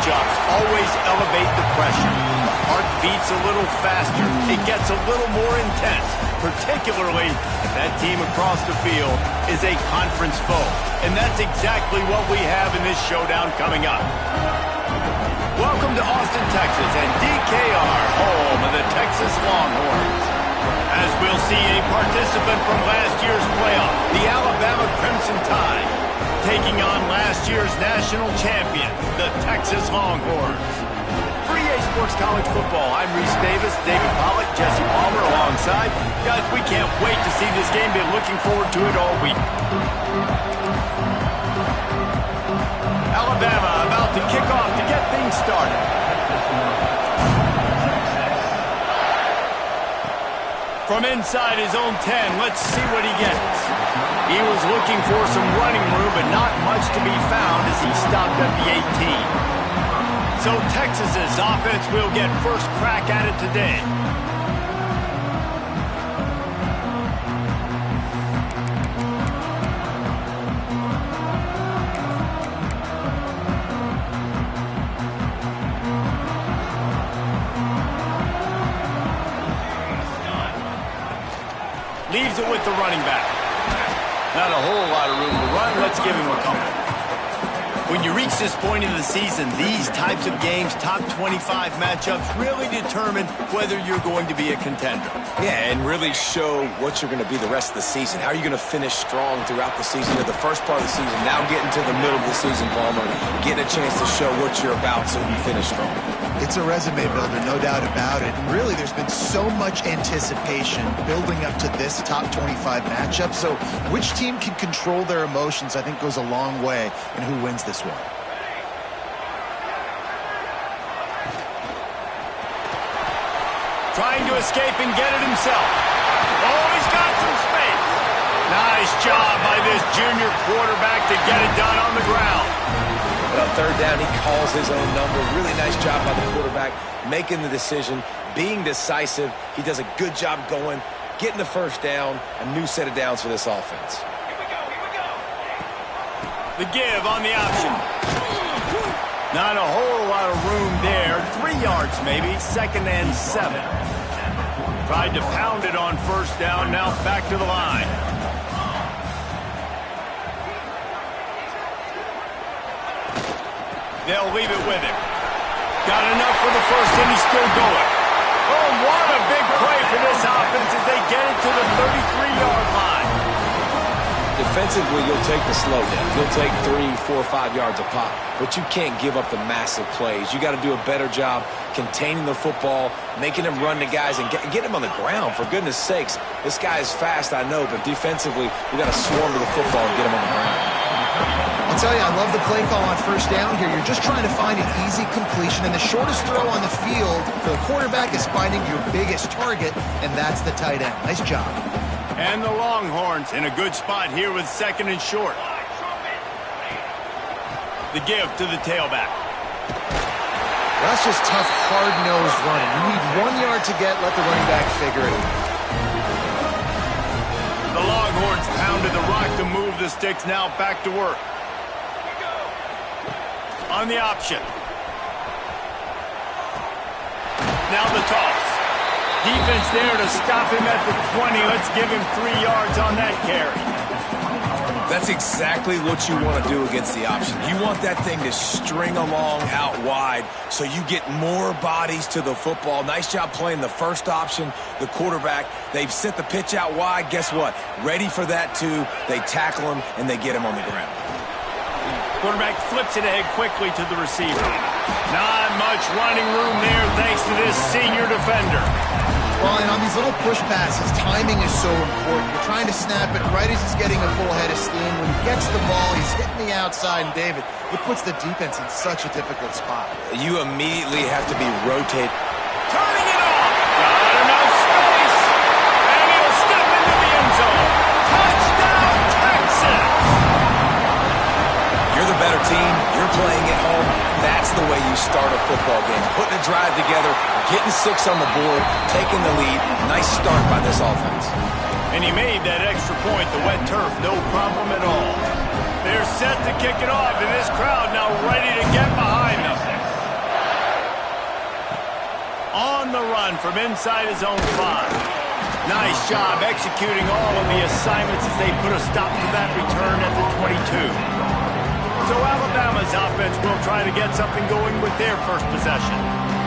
matchups always elevate the pressure. Heart beats a little faster. It gets a little more intense, particularly if that team across the field is a conference foe. And that's exactly what we have in this showdown coming up. Welcome to Austin, Texas, and DKR, home of the Texas Longhorns. As we'll see a participant from last year's playoff, the Alabama Crimson Tide, taking on last year's national champion, the Texas Longhorns. For EA Sports College Football, I'm Reese Davis, David Pollack, Jesse Palmer alongside. Guys, we can't wait to see this game. Been looking forward to it all week. Alabama about to kick off to get things started. From inside his own 10, let's see what he gets. He was looking for some running room, but not much to be found as he stopped at the 18. So Texas's offense will get first crack at it today. Leaves it with the running back. Not a whole lot of room to run. Let's give him a couple. When you reach this point in the season, these types of games, top 25 matchups, really determine whether you're going to be a contender. Yeah, and really show what you're going to be the rest of the season. How are you going to finish strong throughout the season, or the first part of the season, now getting to the middle of the season, Palmer, getting a chance to show what you're about so you finish strong. It's a resume builder, no doubt about it. And really, there's been so much anticipation building up to this top 25 matchup. So which team can control their emotions, I think, goes a long way in who wins this one. Trying to escape and get it himself. Oh, he's got some space. Nice job by this junior quarterback to get it done on the ground. But on third down, he calls his own number. Really nice job by the quarterback, making the decision, being decisive. He does a good job going, getting the first down, a new set of downs for this offense. The give on the option. Not a whole lot of room there. 3 yards maybe, 2nd and 7. Tried to pound it on first down, now back to the line. They'll leave it with him. Got enough for the first, and he's still going. Oh, what a big play for this offense as they get it to the 33-yard line. Defensively, you'll take the slow down. You'll take 3, 4, 5 yards a pop, but you can't give up the massive plays. You got to do a better job containing the football, making him run to guys, and get him on the ground. For goodness sakes, this guy is fast, I know, but defensively, we got to swarm to the football and get him on the ground. I'll tell you, I love the play call on first down here. You're just trying to find an easy completion, and the shortest throw on the field for the quarterback is finding your biggest target, and that's the tight end. Nice job. And the Longhorns in a good spot here with 2nd and short. The give to the tailback. That's just tough, hard-nosed running. You need 1 yard to get, let the running back figure it out. The Longhorns pounded the rock to move the sticks, now back to work. On the option. Now the toss. Defense there to stop him at the 20. Let's give him 3 yards on that carry. That's exactly what you want to do against the option. You want that thing to string along out wide so you get more bodies to the football. Nice job playing the first option, the quarterback. They've sent the pitch out wide. Guess what? Ready for that too. They tackle him, and they get him on the ground. Quarterback flips it ahead quickly to the receiver. Not much running room there thanks to this senior defender. Well, and on these little push passes, timing is so important. You're trying to snap it right as he's getting a full head of steam. When he gets the ball, he's hitting the outside, and David, it puts the defense in such a difficult spot. You immediately have to be rotated. Turning it off. Got enough space. And he'll step into the end zone. Touchdown, Texas. You're the better team. You're playing at home. That's the way you start a football game. Putting a drive together, getting 6 on the board, taking the lead. Nice start by this offense. And he made that extra point, the wet turf, no problem at all. They're set to kick it off, and this crowd now ready to get behind them. On the run from inside his own 5. Nice job executing all of the assignments as they put a stop to that return at the 22. So Alabama's offense will try to get something going with their first possession.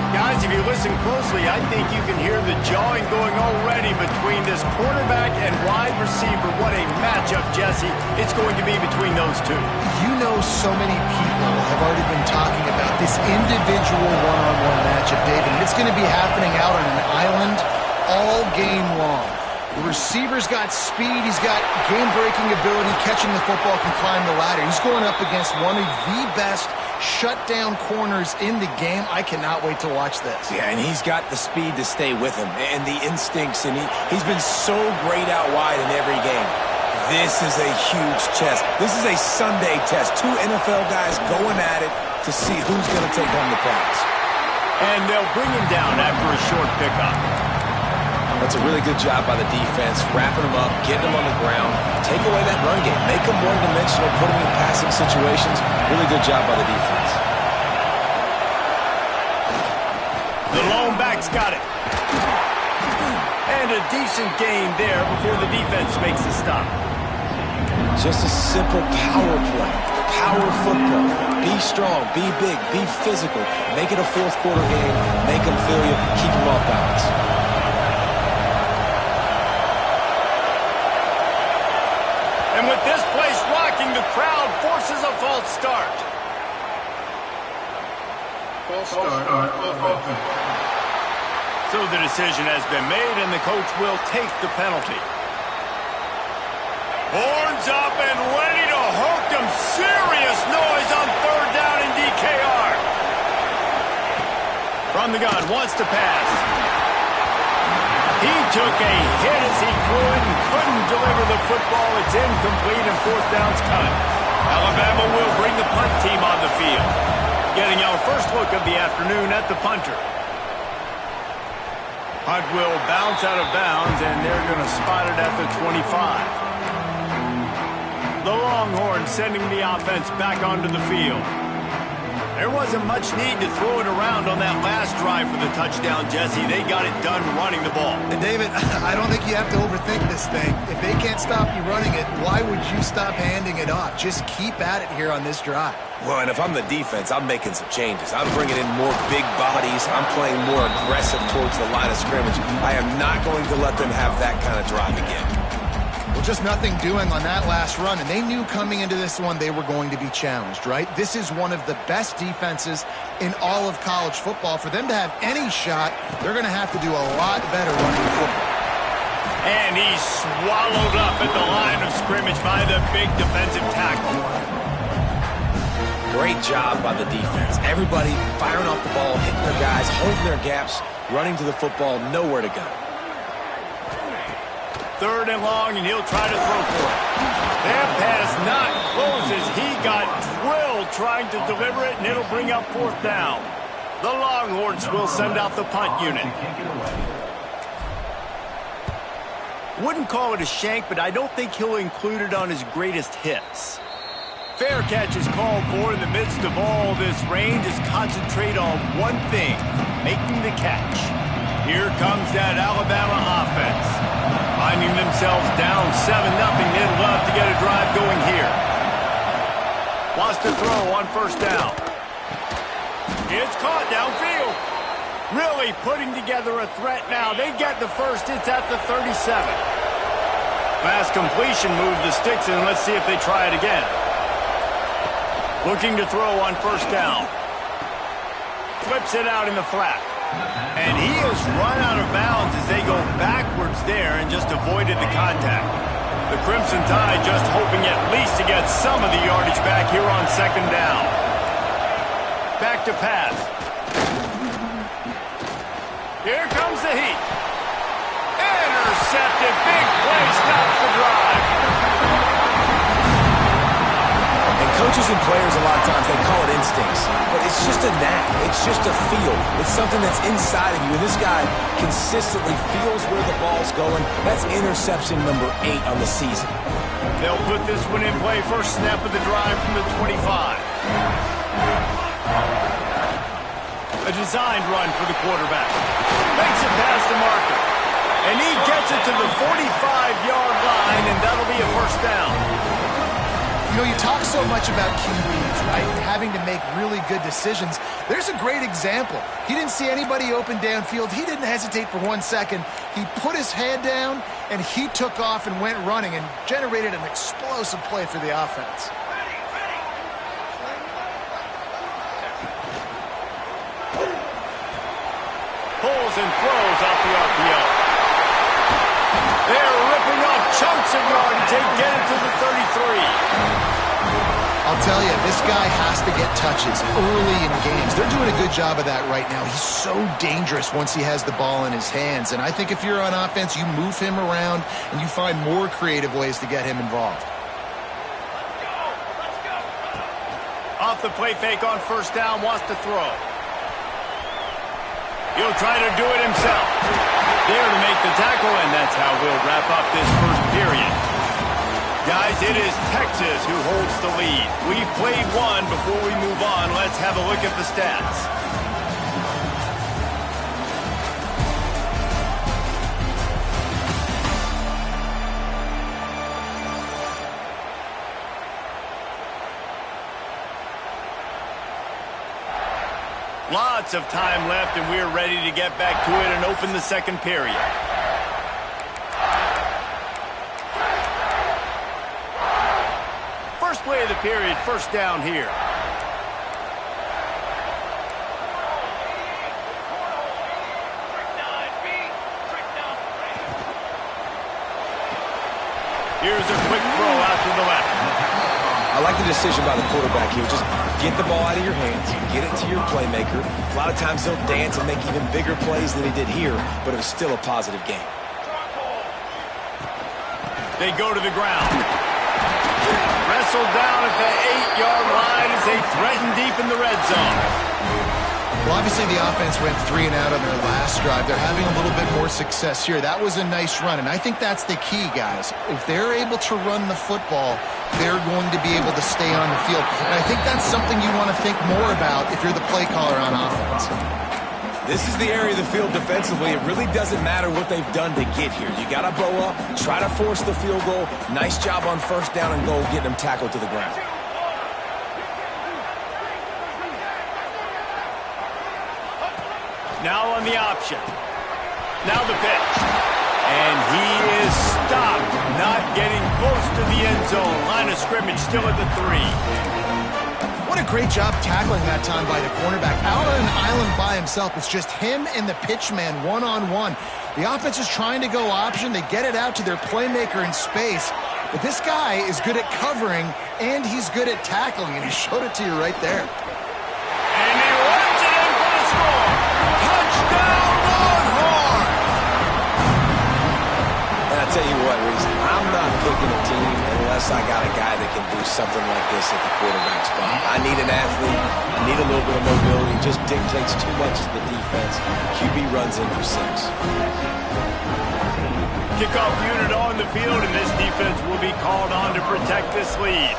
Guys, if you listen closely, I think you can hear the jawing going already between this quarterback and wide receiver. What a matchup, Jesse, it's going to be between those two. You know, so many people have already been talking about this individual one-on-one matchup, David, and it's going to be happening out on an island all game long. The receiver's got speed, he's got game-breaking ability, catching the football, can climb the ladder. He's going up against one of the best shutdown corners in the game. I cannot wait to watch this. Yeah, and he's got the speed to stay with him and the instincts, and he's been so great out wide in every game. This is a huge test. This is a Sunday test. 2 NFL guys going at it to see who's going to take home the prize. And they'll bring him down after a short pickup. That's a really good job by the defense, wrapping him up, getting him on the ground, take away that run game, make him one-dimensional, put him in passing situations. Really good job by the defense. The lone back's got it. And a decent gain there before the defense makes the stop. Just a simple power play, power football. Be strong, be big, be physical. Make it a fourth-quarter game, make them feel you, keep them off balance. And with this place rocking, the crowd forces a false start. So the decision has been made, and the coach will take the penalty. Horns up and ready to hook them. Serious noise on 3rd down in DKR. From the gun, wants to pass. He took a hit as he could and couldn't deliver the football. It's incomplete and 4th down's cut. Alabama will bring the punt team on the field. Getting our first look of the afternoon at the punter. Punt will bounce out of bounds, and they're going to spot it at the 25. The Longhorns sending the offense back onto the field. There wasn't much need to throw it around on that last drive for the touchdown, Jesse. They got it done running the ball. And David, I don't think you have to overthink this thing. If they can't stop you running it, why would you stop handing it off? Just keep at it here on this drive. Well, and if I'm the defense, I'm making some changes. I'm bringing in more big bodies. I'm playing more aggressive towards the line of scrimmage. I am not going to let them have that kind of drive again. Well, just nothing doing on that last run, and they knew coming into this one they were going to be challenged, right? This is one of the best defenses in all of college football. For them to have any shot, they're going to have to do a lot better running the football. And he's swallowed up at the line of scrimmage by the big defensive tackle. Great job by the defense. Everybody firing off the ball, hitting their guys, holding their gaps, running to the football, nowhere to go. 3rd and long, and he'll try to throw for it. That pass not close as he got drilled trying to deliver it, and it'll bring up 4th down. The Longhorns will send out the punt unit. Wouldn't call it a shank, but I don't think he'll include it on his greatest hits. Fair catch is called for in the midst of all this rain. Just concentrate on one thing, making the catch. Here comes that Alabama offense. Finding themselves down 7-0, they'd love to get a drive going here. Wants to throw on 1st down. It's caught downfield. Really putting together a threat now. They get the first. It's at the 37. Fast completion moved the sticks in. Let's see if they try it again. Looking to throw on 1st down. Flips it out in the flat. And he has run out of bounds as they go backwards there and just avoided the contact. The Crimson Tide just hoping at least to get some of the yardage back here on 2nd down. Back to pass. Here comes the heat. Intercepted. Big play stops the drive. And coaches and players, a lot of times, they call it instincts. But it's just a knack. It's just a feel. It's something that's inside of you. And this guy consistently feels where the ball's going. That's interception number 8 on the season. They'll put this one in play. First snap of the drive from the 25. A designed run for the quarterback. Makes it past the marker. And he gets it to the 45-yard line, and that'll be a first down. You know, you talk so much about QBs, right? Having to make really good decisions. There's a great example. He didn't see anybody open downfield. He didn't hesitate for 1 second. He put his head down, and he took off and went running and generated an explosive play for the offense. Pulls and throws off the RPO. They're ripping off chunks of yardage. They get it to the 33. I'll tell you, this guy has to get touches early in games. They're doing a good job of that right now. He's so dangerous once he has the ball in his hands. And I think if you're on offense, you move him around and you find more creative ways to get him involved. Off the play fake on first down, wants to throw. He'll try to do it himself. There to make the tackle, and that's how we'll wrap up this first period. Guys, it is Texas who holds the lead. We've played one. Before we move on, let's have a look at the stats. Lots of time left, and we're ready to get back to it and open the second period. First play of the period, first down here. Here's a quick throw out to the left. I like the decision by the quarterback here. Just get the ball out of your hands, get it to your playmaker. A lot of times he'll dance and make even bigger plays than he did here, but it was still a positive game. They go to the ground. Wrestled down at the 8-yard line as they threaten deep in the red zone. Well, obviously the offense went 3 and out on their last drive. They're having a little bit more success here. That was a nice run, and I think that's the key, guys. If they're able to run the football, they're going to be able to stay on the field. And I think that's something you want to think more about if you're the play caller on offense. This is the area of the field defensively. It really doesn't matter what they've done to get here. You got to bow up, try to force the field goal. Nice job on first down and goal, getting them tackled to the ground. Now on the option. Now the pitch. And he is stopped, not getting close to the end zone. Line of scrimmage still at the 3. What a great job tackling that time by the cornerback. Out on an island by himself. It's just him and the pitch man one-on-one. The offense is trying to go option. They get it out to their playmaker in space. But this guy is good at covering, and he's good at tackling, and he showed it to you right there. And he runs it in for the score. Touchdown, Longhorn! And I tell you what, Reese, I'm not picking a team unless I got a guy that can do something like this at the quarterback spot. I need an athlete. I need a little bit of mobility. It just dictates too much to the defense. QB runs in for 6. Kickoff unit on the field, and this defense will be called on to protect this lead.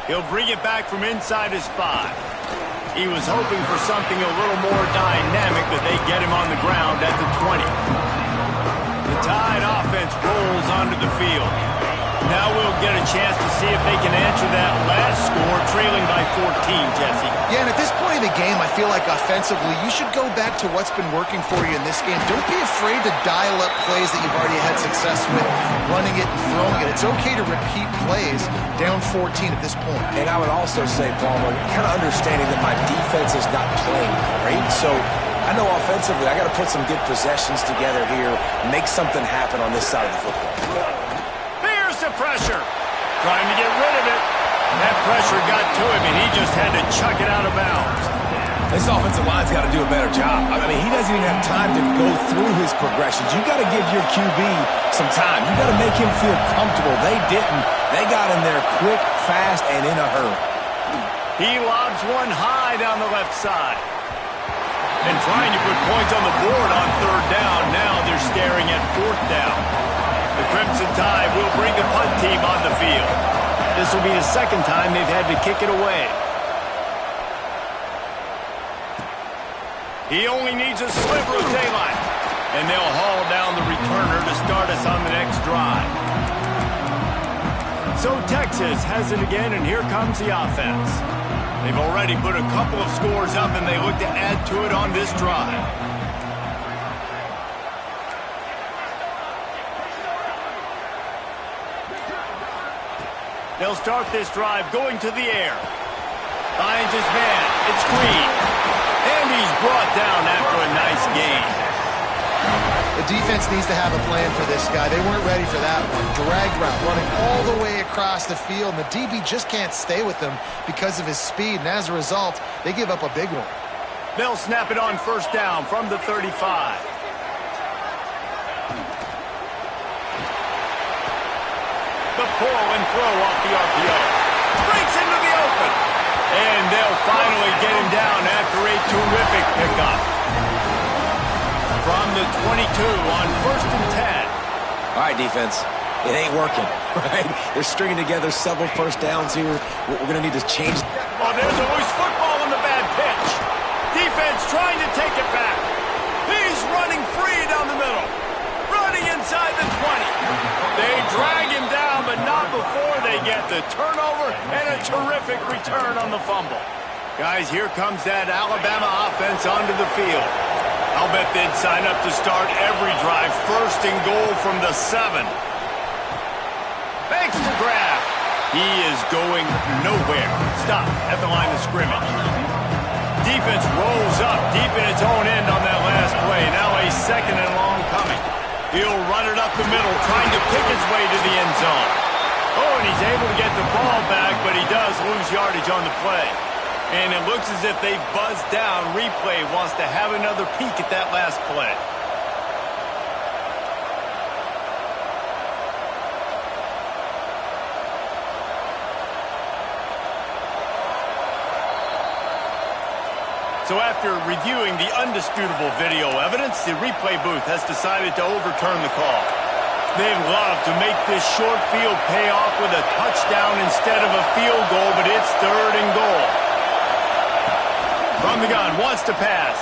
He'll bring it back from inside his 5. He was hoping for something a little more dynamic, but they get him on the ground at the 20. The Tide offense rolls onto the field. Now we'll get a chance to see if they can answer that last score, trailing by 14, Jesse. Yeah, and at this point of the game, I feel like offensively, you should go back to what's been working for you in this game. Don't be afraid to dial up plays that you've already had success with, running it and throwing it. It's okay to repeat plays down 14 at this point. And I would also say, Palmer, kind of understanding that my defense is not playing great, so I know offensively I got to put some good possessions together here, make something happen on this side of the football. Here's the pressure. Trying to get rid of it. That pressure got to him, and he just had to chuck it out of bounds. This offensive line's got to do a better job. I mean, he doesn't even have time to go through his progressions. You got to give your QB some time. You got to make him feel comfortable. They didn't. They got him there quick, fast, and in a hurry. He lobs one high down the left side. And trying to put points on the board on 3rd down. Now they're staring at 4th down. The Crimson Tide will bring the punt team on the field. This will be the second time they've had to kick it away. He only needs a sliver of daylight. And they'll haul down the returner to start us on the next drive. So Texas has it again, and here comes the offense. They've already put a couple of scores up, and they look to add to it on this drive. They'll start this drive going to the air. Finds his man. It's Green. And he's brought down after a nice gain. The defense needs to have a plan for this guy. They weren't ready for that one. Drag route, running all the way across the field, and the DB just can't stay with him because of his speed, and as a result, they give up a big one. They'll snap it on first down from the 35. The pull and throw off the RPO. Breaks into the open. And they'll finally get him down after a terrific pickup. From the 22 on 1st and 10. All right, defense. It ain't working, right? They're stringing together several first downs here. We're going to need to change. Oh, there's always football in the bad pitch. Defense trying to take it back. He's running free down the middle. Running inside the 20. They drag him down, but not before they get the turnover and a terrific return on the fumble. Guys, here comes that Alabama offense onto the field. I'll bet they'd sign up to start every drive 1st and goal from the 7. Makes the grab. He is going nowhere. Stop at the line of scrimmage. Defense rolls up deep in its own end on that last play. Now a 2nd and long coming. He'll run it up the middle, trying to pick his way to the end zone. Oh, and he's able to get the ball back, but he does lose yardage on the play. And it looks as if they've buzzed down. Replay wants to have another peek at that last play. So after reviewing the undisputable video evidence, the replay booth has decided to overturn the call. They'd love to make this short field pay off with a touchdown instead of a field goal, but it's 3rd and goal. From the gun, wants to pass.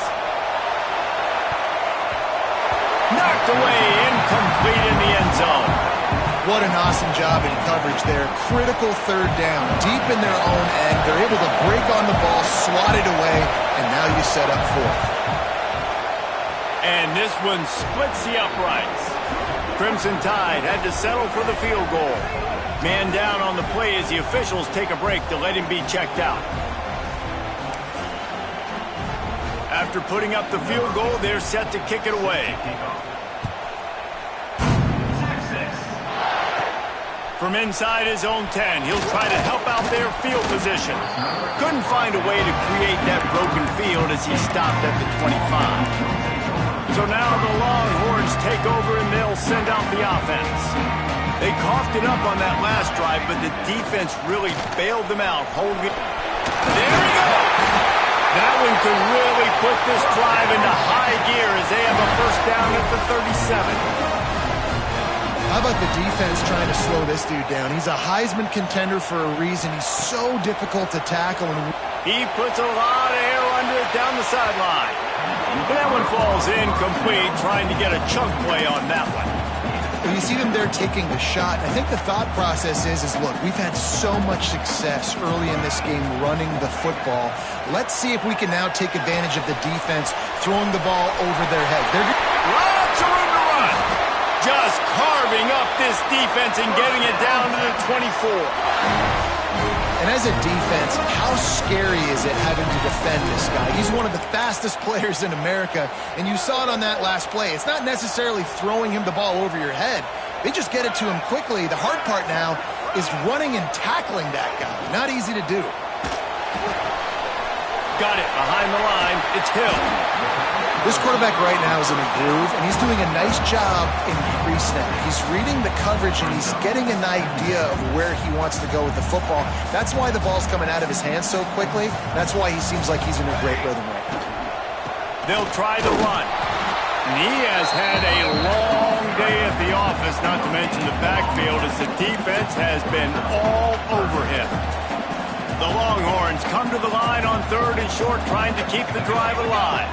Knocked away, incomplete in the end zone. What an awesome job in coverage there. Critical 3rd down, deep in their own end. They're able to break on the ball, swat it away, and now you set up 4th. And this one splits the uprights. Crimson Tide had to settle for the field goal. Man down on the play as the officials take a break to let him be checked out. After putting up the field goal, they're set to kick it away. From inside his own 10, he'll try to help out their field position. Couldn't find a way to create that broken field as he stopped at the 25. So now the Longhorns take over and they'll send out the offense. They coughed it up on that last drive, but the defense really bailed them out. Holding it. There we go! That one could really put this drive into high gear as they have a first down at the 37. How about the defense trying to slow this dude down? He's a Heisman contender for a reason. He's so difficult to tackle. And he puts a lot of air under it down the sideline. But that one falls incomplete, trying to get a chunk play on that one. When you see them there taking the shot, I think the thought process is look, we've had so much success early in this game running the football. Let's see if we can now take advantage of the defense throwing the ball over their head. Lots of room to run. Just carving up this defense and getting it down to the 24. And as a defense, how scary is it having to defend this guy? He's one of the fastest players in America, and you saw it on that last play. It's not necessarily throwing him the ball over your head. They just get it to him quickly. The hard part now is running and tackling that guy. Not easy to do. Got it behind the line. It's Hill. This quarterback right now is in a groove, and he's doing a nice job in pre-snap. He's reading the coverage, and he's getting an idea of where he wants to go with the football. That's why the ball's coming out of his hands so quickly. That's why he seems like he's in a great rhythm right now. They'll try the run. And he has had a long day at the office. office, not to mention the backfield, as the defense has been all over him. The Longhorns come to the line on 3rd and short, trying to keep the drive alive.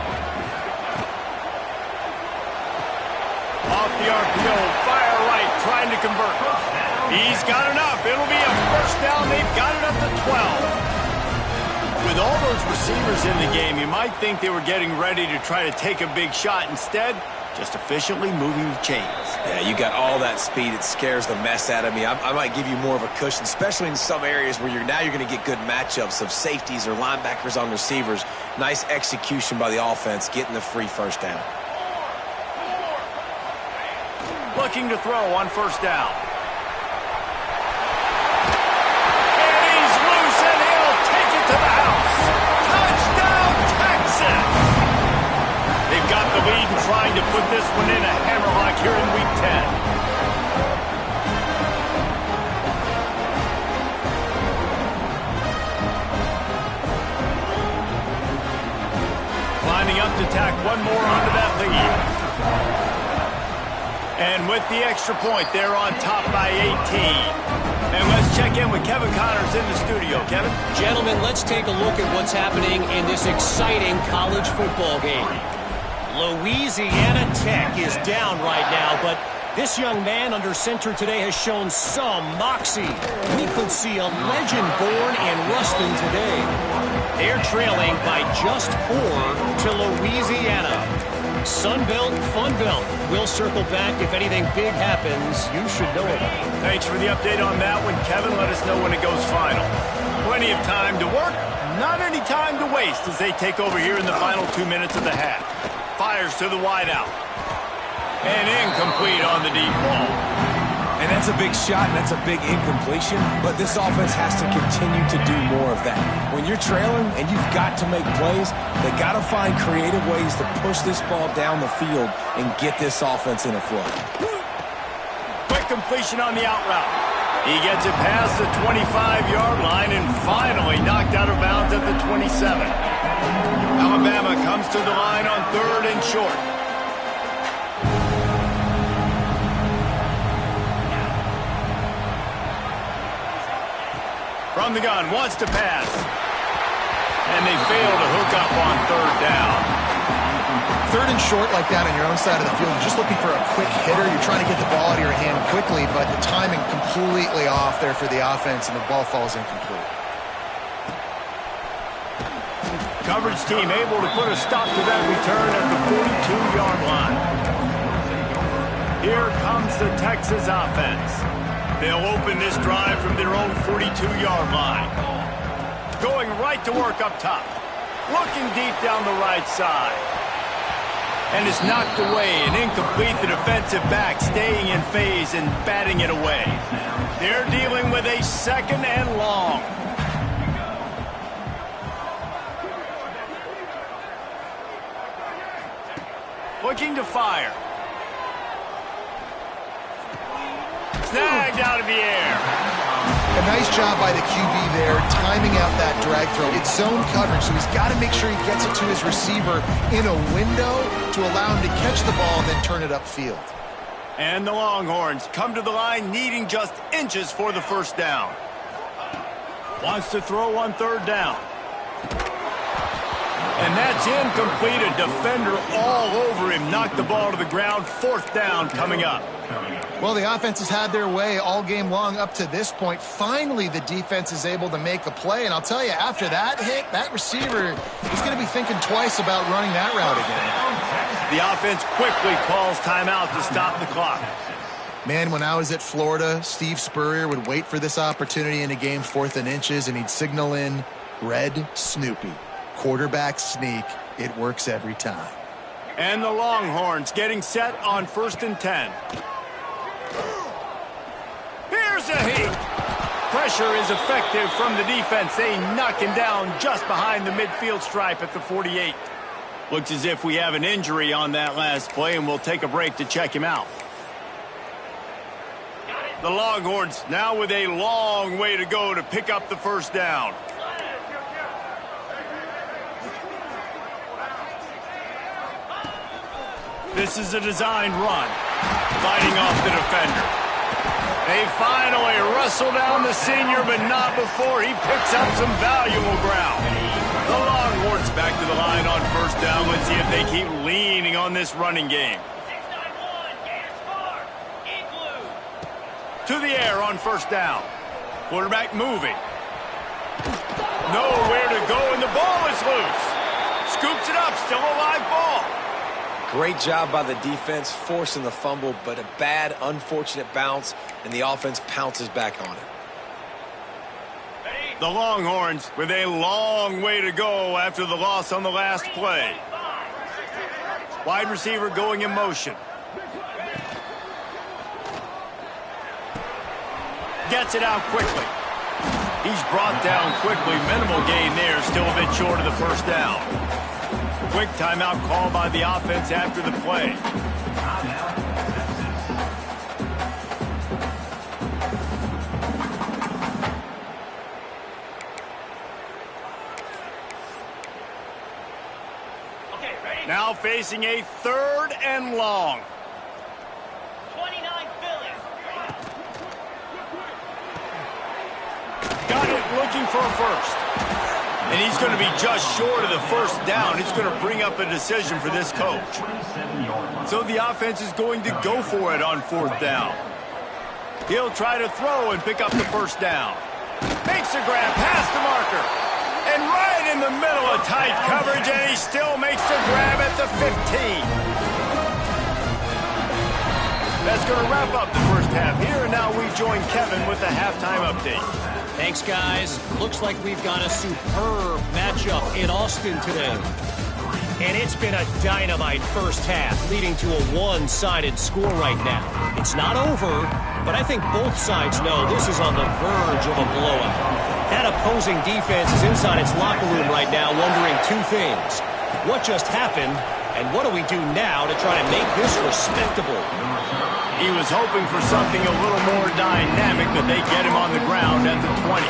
Off the RPO, fire right, trying to convert. He's got enough. It'll be a first down. They've got it up to 12. With all those receivers in the game, you might think they were getting ready to try to take a big shot. Instead, just efficiently moving the chains. Yeah, you got all that speed. It scares the mess out of me. I might give you more of a cushion, especially in some areas where you're going to get good matchups of safeties or linebackers on receivers. Nice execution by the offense, getting the free first down. Looking to throw on first down. To the house. Touchdown, Texas! They've got the lead and trying to put this one in a hammerlock here in Week 10. Lining up to tack one more onto that lead. And with the extra point, they're on top by 18. And let's check in with Kevin Connors in the studio. Kevin? Gentlemen, let's take a look at what's happening in this exciting college football game. Louisiana Tech is down right now, but this young man under center today has shown some moxie. We could see a legend born in Ruston today. They're trailing by just 4 to Louisiana. Sunbelt, Funbelt. We'll circle back if anything big happens. You should know about it. Thanks for the update on that one, Kevin. Let us know when it goes final. Plenty of time to work, not any time to waste as they take over here in the final 2 minutes of the half. Fires to the wideout. And incomplete on the deep ball. And that's a big shot, and that's a big incompletion, but this offense has to continue to do more of that. When you're trailing and you've got to make plays, they got to find creative ways to push this ball down the field and get this offense in a flow. Quick completion on the out route. He gets it past the 25-yard line and finally knocked out of bounds at the 27. Alabama comes to the line on 3rd and short. From the gun, wants to pass. And they fail to hook up on 3rd down. 3rd and short like that on your own side of the field, you're just looking for a quick hitter. You're trying to get the ball out of your hand quickly, but the timing completely off there for the offense, and the ball falls incomplete. Coverage team able to put a stop to that return at the 42-yard line. Here comes the Texas offense. They'll open this drive from their own 42-yard line. Going right to work up top. Looking deep down the right side. And it's knocked away and incomplete. The defensive back staying in phase and batting it away. They're dealing with a 2nd and long. Looking to fire. Snagged out of the air. A nice job by the QB there, timing out that drag throw. It's zone coverage, so he's got to make sure he gets it to his receiver in a window to allow him to catch the ball and then turn it upfield. And the Longhorns come to the line needing just inches for the first down. Wants to throw on 3rd down. And that's incomplete. A defender all over him. Knocked the ball to the ground. 4th down coming up. Well, the offense has had their way all game long up to this point. Finally, the defense is able to make a play. And I'll tell you, after that hit, that receiver is going to be thinking twice about running that route again. The offense quickly calls timeout to stop the clock. Man, when I was at Florida, Steve Spurrier would wait for this opportunity in a game 4th and inches, and he'd signal in Red Snoopy. Quarterback sneak. It works every time. And the Longhorns getting set on 1st and 10. Here's a heat. Pressure is effective from the defense. They knock him down just behind the midfield stripe at the 48. Looks as if we have an injury on that last play, and we'll take a break to check him out. The Longhorns now with a long way to go to pick up the first down. This is a designed run. Fighting off the defender. They finally wrestle down the senior, but not before he picks up some valuable ground. The Longhorns back to the line on first down. Let's see if they keep leaning on this running game. To the air on first down. Quarterback moving. Nowhere to go, and the ball is loose. Scoops it up, still a live ball. Great job by the defense, forcing the fumble, but a bad, unfortunate bounce, and the offense pounces back on it. The Longhorns with a long way to go after the loss on the last play. Wide receiver going in motion. Gets it out quickly. He's brought down quickly. Minimal gain there, still a bit short of the first down. Quick timeout called by the offense after the play. Now facing a 3rd and long. 29 Philly. Got it, looking for a first. And he's going to be just short of the first down. It's going to bring up a decision for this coach. So the offense is going to go for it on 4th down. He'll try to throw and pick up the first down. Makes a grab past the marker. And right in the middle of tight coverage, and he still makes the grab at the 15. That's going to wrap up the first half here, and now we join Kevin with the halftime update. Thanks, guys. Looks like we've got a superb matchup in Austin today. And it's been a dynamite first half, leading to a one-sided score right now. It's not over, but I think both sides know this is on the verge of a blowout. That opposing defense is inside its locker room right now wondering two things. What just happened, and what do we do now to try to make this respectable? He was hoping for something a little more dynamic, but they get him on the ground at the 20.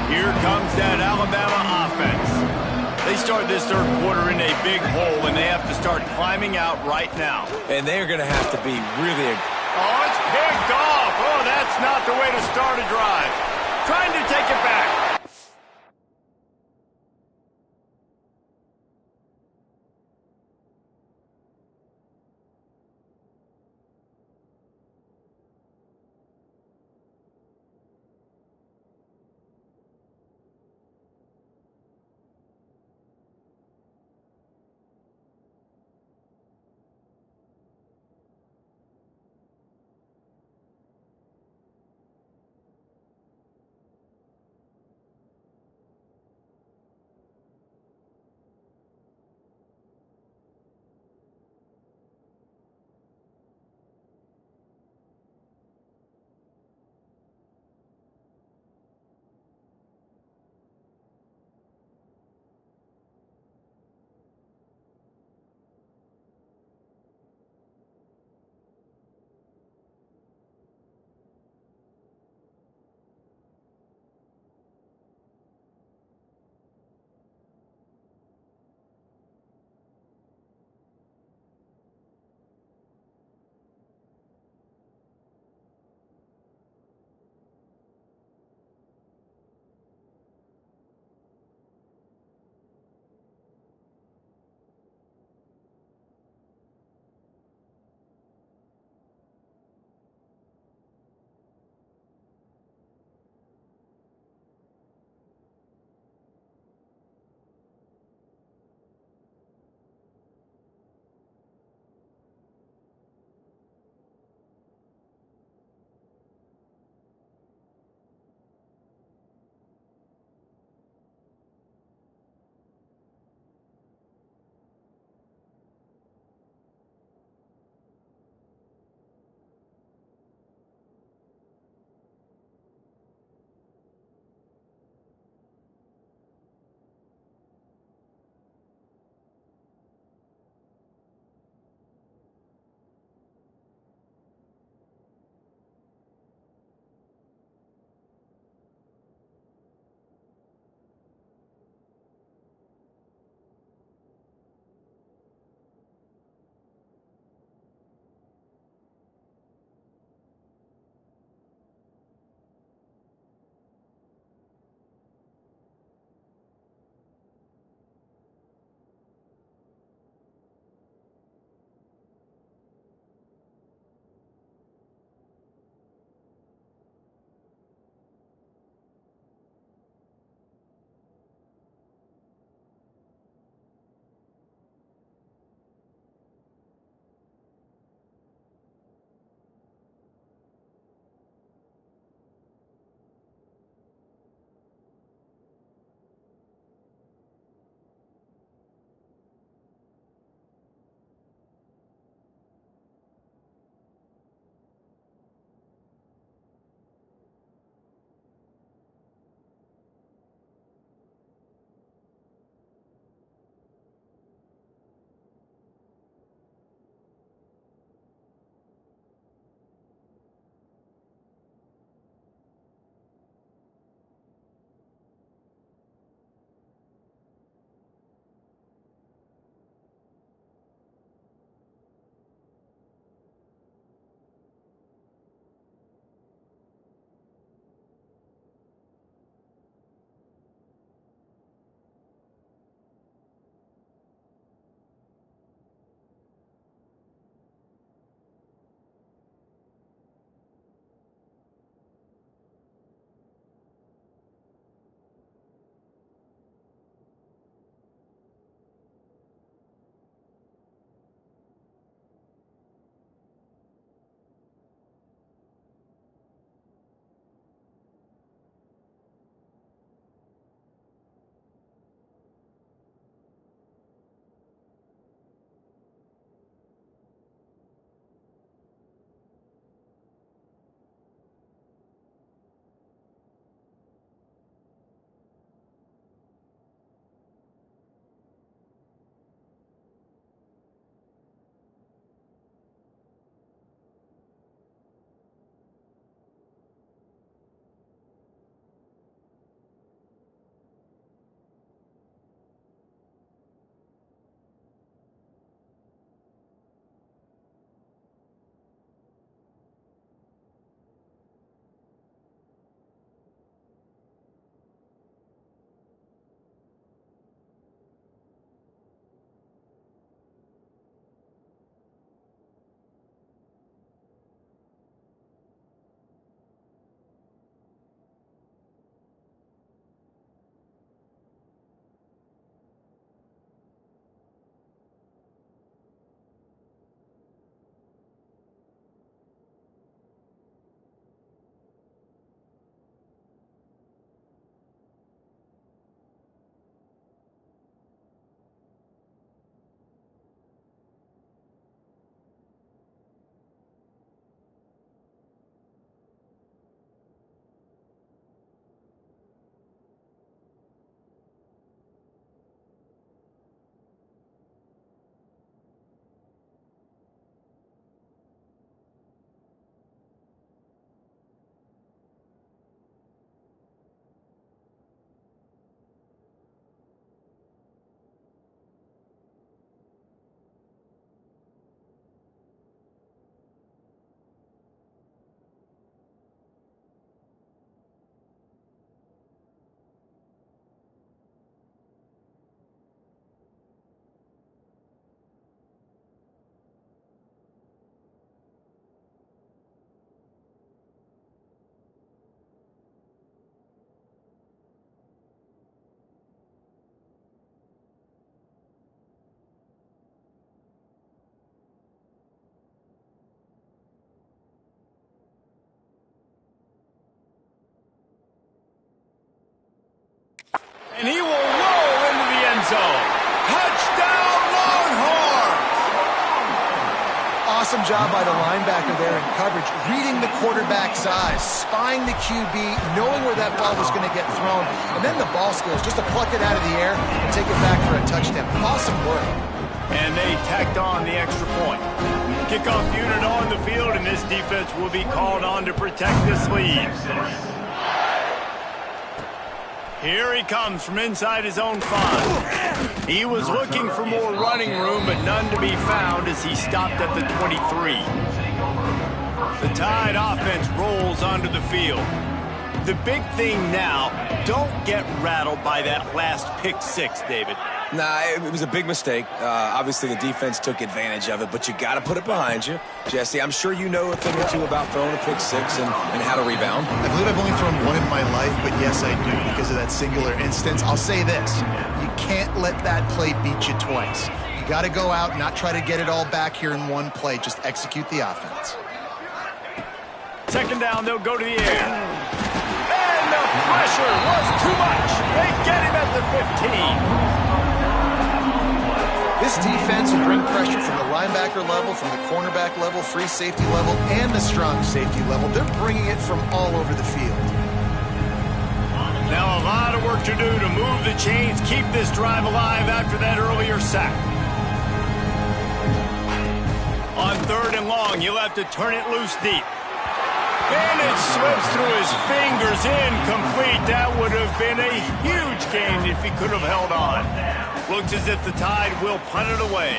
Here comes that Alabama offense. They start this third quarter in a big hole, and they have to start climbing out right now. And they're going to have to be really... Oh, it's picked off. Oh, that's not the way to start a drive. Trying to take it back. Excellent job by the linebacker there in coverage, reading the quarterback's eyes, spying the QB, knowing where that ball was going to get thrown, and then the ball skills just to pluck it out of the air and take it back for a touchdown. Awesome work. And they tacked on the extra point. Kickoff unit on the field, and this defense will be called on to protect this lead. Here he comes from inside his own 5. He was looking for more running room, but none to be found as he stopped at the 23. The Tide offense rolls onto the field. The big thing now, don't get rattled by that last pick 6, David. Nah, it was a big mistake. Obviously, the defense took advantage of it, but you got to put it behind you. Jesse, I'm sure you know a thing or two about throwing a pick 6 and how to rebound. I believe I've only thrown one in my life, but yes, I do because of that singular instance. I'll say this. You can't let that play beat you twice. You got to go out and not try to get it all back here in one play. Just execute the offense. Second down, they'll go to the air. And the pressure was too much. They get him at the 15. This defense will bring pressure from the linebacker level, from the cornerback level, free safety level, and the strong safety level. They're bringing it from all over the field. Now a lot of work to do to move the chains, keep this drive alive after that earlier sack. On 3rd and long, you'll have to turn it loose deep. And it slips through his fingers, incomplete. That would have been a huge gain if he could have held on. Looks as if the Tide will punt it away.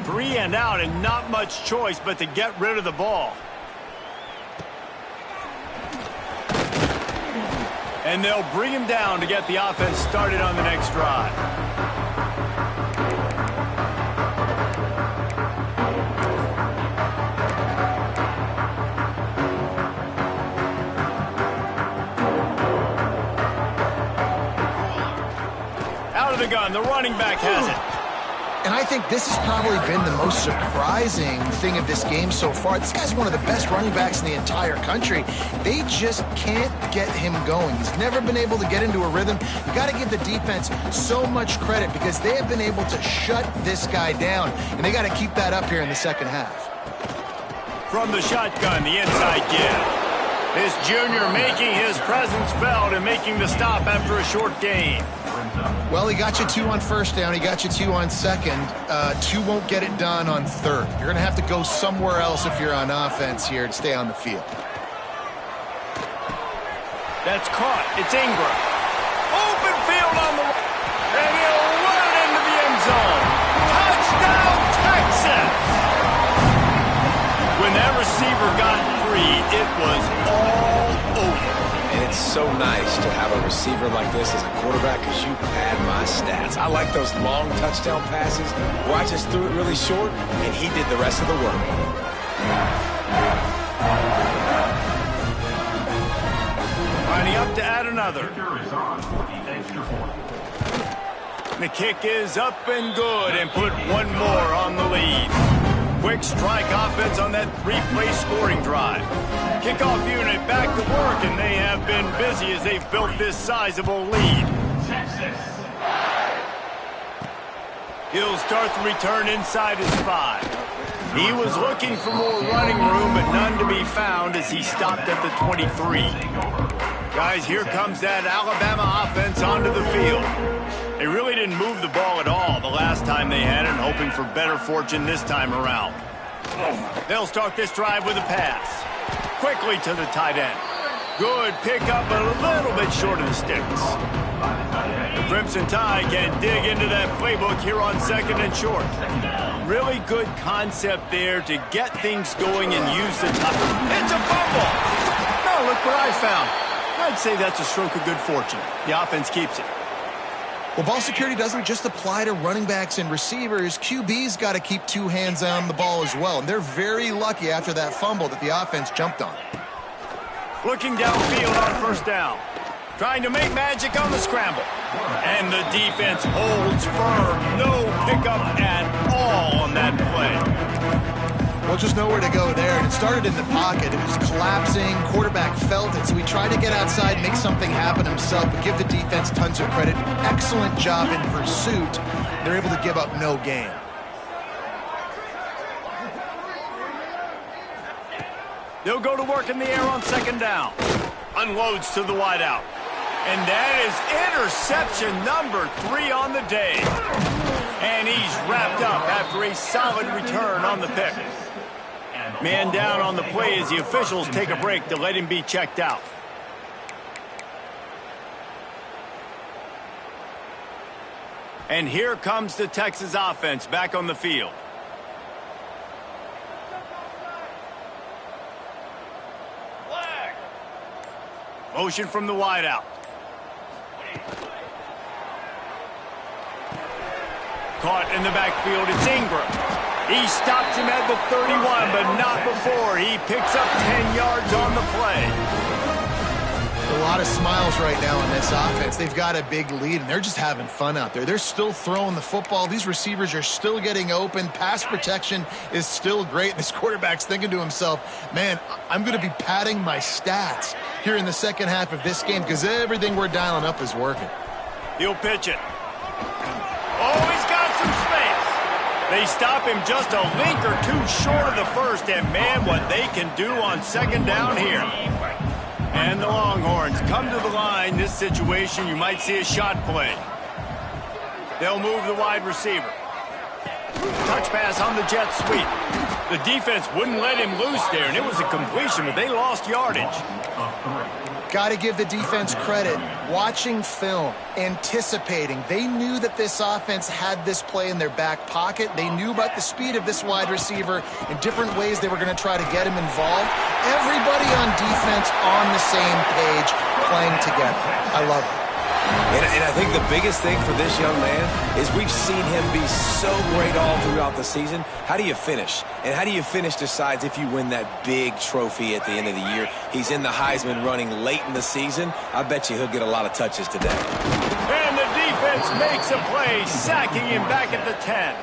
3 and out and not much choice but to get rid of the ball. And they'll bring him down to get the offense started on the next drive. The gun. The running back has it. And I think this has probably been the most surprising thing of this game so far. This guy's one of the best running backs in the entire country. They just can't get him going. He's never been able to get into a rhythm. You got to give the defense so much credit because they have been able to shut this guy down, and they got to keep that up here in the second half. From the shotgun, the inside give. This junior making his presence felt and making the stop after a short gain. Well, he got you 2 on 1st down. He got you 2 on 2nd. 2 won't get it done on 3rd. You're going to have to go somewhere else if you're on offense here to stay on the field. That's caught. It's Ingram. Open field on the right. And he'll run it into the end zone. Touchdown, Texas! When that receiver got free, it was all over. And it's so nice to have a receiver like this as a quarterback because you pad my stats. I like those long touchdown passes where I just threw it really short and he did the rest of the work. Lining up to add another. The kick is up and good and put one more on the lead. Quick strike offense on that 3-play scoring drive. Kickoff unit back to work, and they have been busy as they've built this sizable lead. He'll start the return inside his 5. He was looking for more running room, but none to be found as he stopped at the 23. Guys, here comes that Alabama offense onto the field. They really didn't move the ball at all the last time they had it, and hoping for better fortune this time around. They'll start this drive with a pass. Quickly to the tight end. Good pickup, but a little bit short of the sticks. The Crimson Tide can dig into that playbook here on 2nd and short. Really good concept there to get things going and use the top. It's a fumble! No, look what I found. I'd say that's a stroke of good fortune. The offense keeps it. Well, ball security doesn't just apply to running backs and receivers. QB's got to keep 2 hands on the ball as well. And they're very lucky after that fumble that the offense jumped on. Looking downfield on 1st down. Trying to make magic on the scramble. And the defense holds firm. No pickup at all on that play. Well, just nowhere to go there. And it started in the pocket. It was collapsing. Quarterback felt it. So he tried to get outside, make something happen himself, but give the defense tons of credit. Excellent job in pursuit. They're able to give up no gain. They'll go to work in the air on second down. Unloads to the wideout. And that is interception number 3 on the day. And he's wrapped up after a solid return on the pick. Man down on the play as the officials take a break to let him be checked out. And here comes the Texas offense back on the field. Motion from the wideout. Caught in the backfield, it's Ingram. He stops him at the 31, but not before. He picks up 10 yards on the play. A lot of smiles right now on this offense. They've got a big lead, and they're just having fun out there. They're still throwing the football. These receivers are still getting open. Pass protection is still great. This quarterback's thinking to himself, man, I'm going to be padding my stats here in the second half of this game because everything we're dialing up is working. He'll pitch it. Oh, he's got some space. They stop him just a link or two short of the first, and man, what they can do on second down here. And the Longhorns come to the line. This situation, you might see a shot play. They'll move the wide receiver. Touch pass on the jet sweep. The defense wouldn't let him loose there, and it was a completion, but they lost yardage. Got to give the defense credit. Watching film, anticipating. They knew that this offense had this play in their back pocket. They knew about the speed of this wide receiver and different ways they were going to try to get him involved. Everybody on defense on the same page, playing together. I love it. And I think the biggest thing for this young man is we've seen him be so great all throughout the season. How do you finish? And how do you finish decides if you win that big trophy at the end of the year. He's in the Heisman running late in the season. I bet you he'll get a lot of touches today. And the defense makes a play, sacking him back at the 10.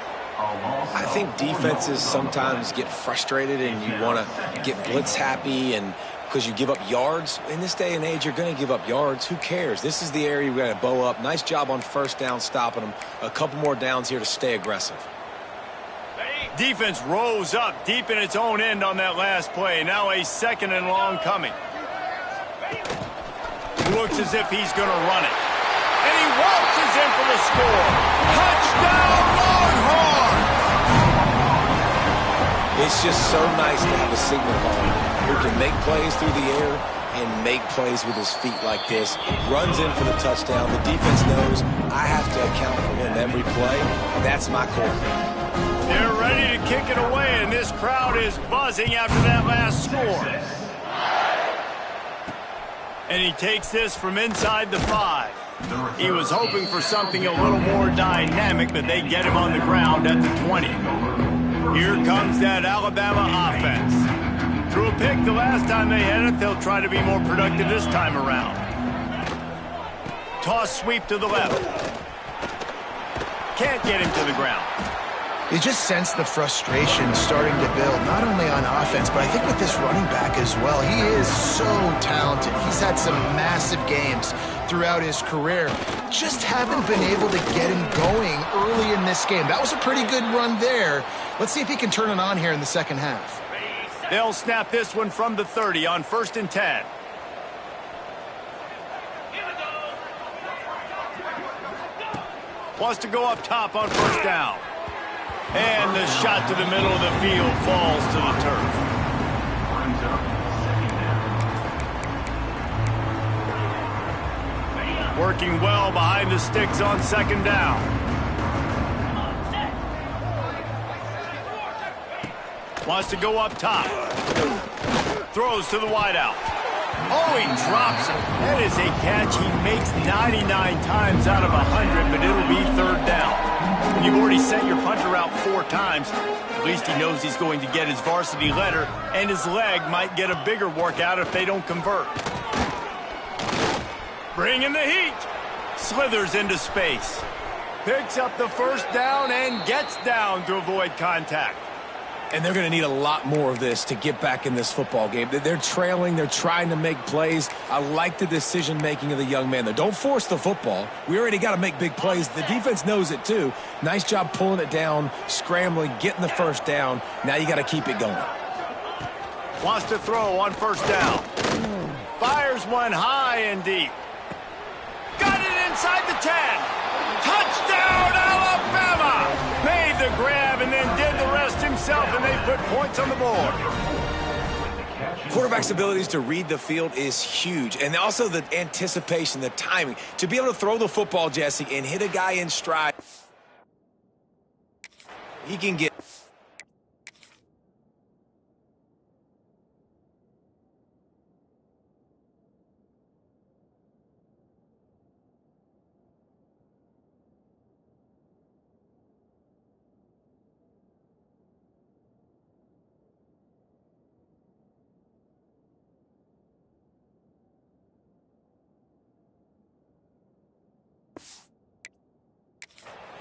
I think defenses sometimes get frustrated and you want to get blitz happy and because you give up yards. In this day and age, you're going to give up yards. Who cares? This is the area we're going to bow up. Nice job on first down, stopping them. A couple more downs here to stay aggressive. Defense rose up deep in its own end on that last play. Now a second and long coming. Looks as if he's going to run it. And he waltzes in for the score. Touchdown, Longhorns! It's just so nice to have a signal ball who can make plays through the air and make plays with his feet like this. Runs in for the touchdown. The defense knows I have to account for him every play. That's my core. They're ready to kick it away, and this crowd is buzzing after that last score. And he takes this from inside the 5. He was hoping for something a little more dynamic, but they get him on the ground at the 20. Here comes that Alabama offense. Threw a pick the last time they had it. They'll try to be more productive this time around. Toss sweep to the left. Can't get him to the ground. You just sense the frustration starting to build, not only on offense, but I think with this running back as well. He is so talented. He's had some massive games throughout his career. Just haven't been able to get him going early in this game. That was a pretty good run there. Let's see if he can turn it on here in the second half. They'll snap this one from the 30 on 1st and 10. Wants to go up top on first down. And the shot to the middle of the field falls to the turf. Working well behind the sticks on second down. Wants to go up top. Throws to the wideout. Oh, he drops it. That is a catch he makes 99 times out of 100, but it'll be third down. When you've already sent your punter out 4 times, at least he knows he's going to get his varsity letter, and his leg might get a bigger workout if they don't convert. Bringing the heat. Slithers into space. Picks up the first down and gets down to avoid contact. And they're going to need a lot more of this to get back in this football game. They're trailing. They're trying to make plays. I like the decision-making of the young man there. Don't force the football. We already got to make big plays. The defense knows it, too. Nice job pulling it down, scrambling, getting the first down. Now you got to keep it going. Wants to throw on first down. Fires one high and deep. Got it inside the 10. Touchdown, Alabama! Made the grab and then did the rest himself, and they put points on the board. Quarterback's abilities to read the field is huge, and also the anticipation, the timing. To be able to throw the football, Jesse, and hit a guy in stride, he can get...